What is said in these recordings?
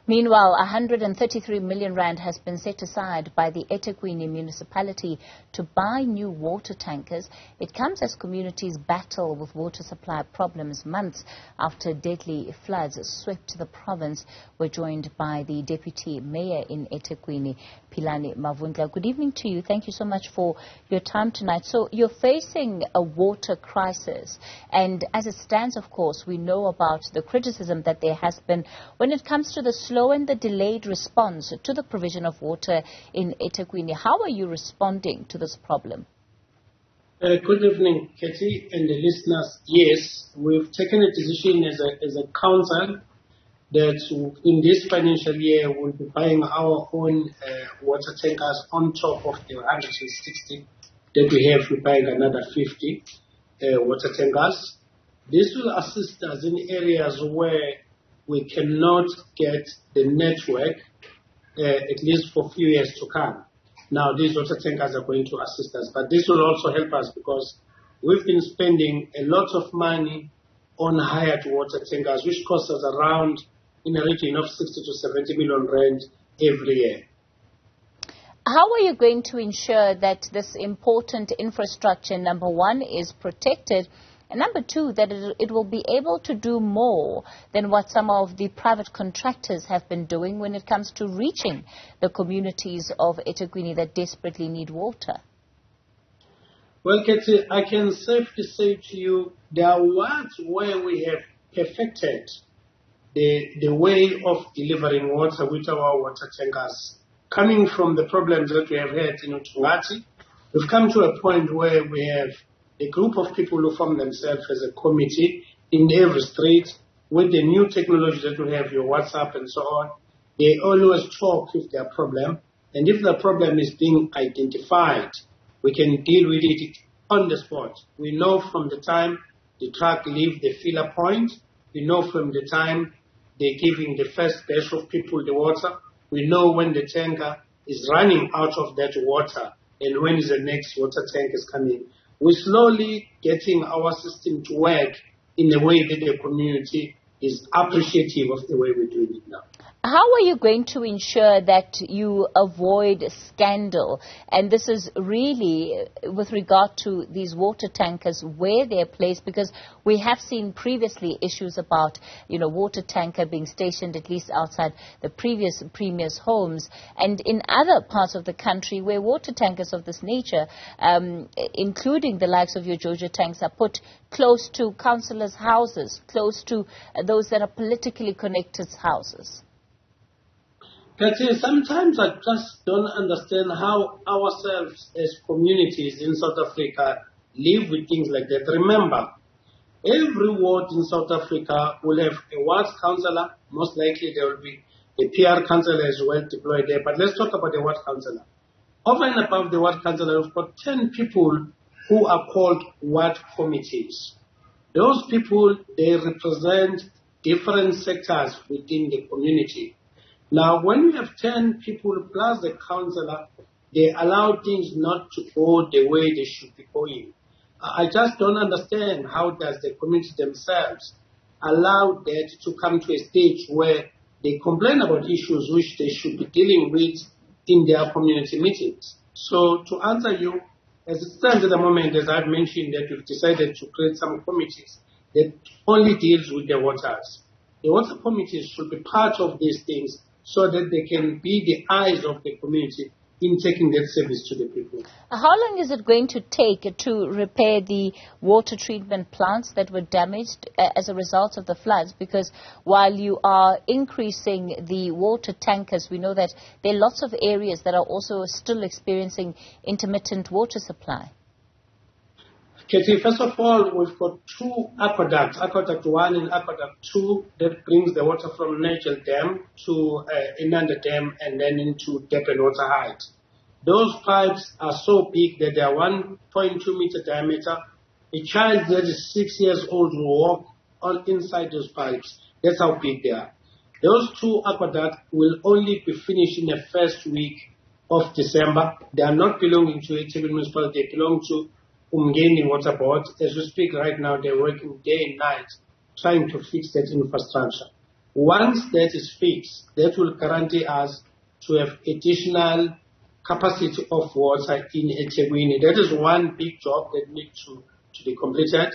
Meanwhile, 133 million rand has been set aside by the eThekwini Municipality to buy new water tankers. It comes as communities battle with water supply problems months after deadly floods swept the province. We're joined by the Deputy Mayor in eThekwini, Philani Mavundla. Good evening to you. Thank you so much for your time tonight. So you're facing a water crisis, and as it stands, of course, we know about the criticism that there has been when it comes to the slow and the delayed response to the provision of water in eThekwini. How are you responding to this problem? Good evening, Katie and the listeners. Yes, we've taken a decision as a council that in this financial year we'll be buying our own water tankers on top of the 160 that we have. We're buying another 50 water tankers. This will assist us in areas where we cannot get the network, at least for a few years to come. Now, these water tankers are going to assist us, but this will also help us because we've been spending a lot of money on hired water tankers, which costs us around in a region of 60 to 70 million rand every year. How are you going to ensure that this important infrastructure, number one, is protected, and number two, that it will be able to do more than what some of the private contractors have been doing when it comes to reaching the communities of eThekwini that desperately need water? Well, Katie, I can safely say to you, there are words where we have perfected the way of delivering water with our water tankers. Coming from the problems that we have had in Utungati, we've come to a point where we have a group of people who form themselves as a committee in every street with the new technology that we have, your WhatsApp and so on. They always talk with their problem, and if the problem is being identified, we can deal with it on the spot. We know from the time the truck leaves the filler point, we know from the time they're giving the first batch of people the water, we know when the tanker is running out of that water and when is the next water tank is coming. We're slowly getting our system to work in a way that the community is appreciative of the way we're doing it now. How are you going to ensure that you avoid scandal? And this is really with regard to these water tankers, where they're placed, because we have seen previously issues about, water tanker being stationed at least outside the previous premier's homes, and in other parts of the country where water tankers of this nature, including the likes of your Jojo tanks, are put close to councillors' houses, close to those that are politically connected houses. Katie, sometimes I just don't understand how ourselves as communities in South Africa live with things like that. Remember, every ward in South Africa will have a ward councillor. Most likely there will be a PR councillor as well deployed there. But let's talk about the ward councillor. Over and above the ward councillor, we've got 10 people who are called ward committees. Those people, they represent different sectors within the community. Now, when we have 10 people plus the councillor, they allow things not to go the way they should be going. I just don't understand how does the community themselves allow that to come to a stage where they complain about issues which they should be dealing with in their community meetings. So to answer you, as it stands at the moment, as I've mentioned, that we've decided to create some committees that only deals with the waters. The water committees should be part of these things so that they can be the eyes of the community in taking that service to the people. How long is it going to take to repair the water treatment plants that were damaged as a result of the floods? Because while you are increasing the water tankers, we know that there are lots of areas that are also still experiencing intermittent water supply. Katie, first of all, we've got two aqueducts, Aqueduct 1 and Aqueduct 2, that brings the water from Nigel Dam to Inanda Dam and then into Durban Water Height. Those pipes are so big that they are 1.2 meter diameter. A child that is 6 years old will walk on inside those pipes. That's how big they are. Those two aqueducts will only be finished in the first week of December. They are not belonging to eThekwini Municipality. They belong to Umgeni Water Board. As we speak right now, they're working day and night trying to fix that infrastructure. Once that is fixed, that will guarantee us to have additional capacity of water in eThekwini. That is one big job that needs to be completed.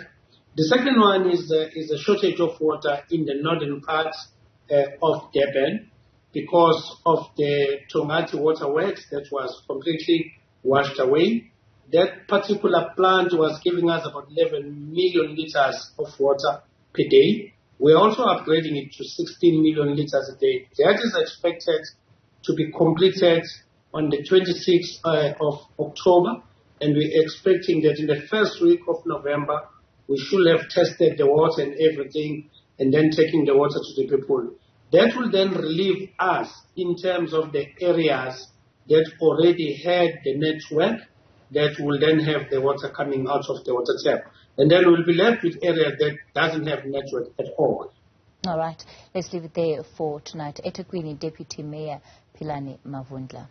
The second one is a shortage of water in the northern parts of Durban because of the Tongati waterworks that was completely washed away. That particular plant was giving us about 11 million liters of water per day. We're also upgrading it to 16 million liters a day. That is expected to be completed on the 26th of October, and we're expecting that in the first week of November, we should have tested the water and everything, and then taking the water to the people. That will then relieve us in terms of the areas that already had the network, that will then have the water coming out of the water tap. And then we'll be left with areas that doesn't have network at all. All right. Let's leave it there for tonight. eThekwini Deputy Mayor Philani Mavundla.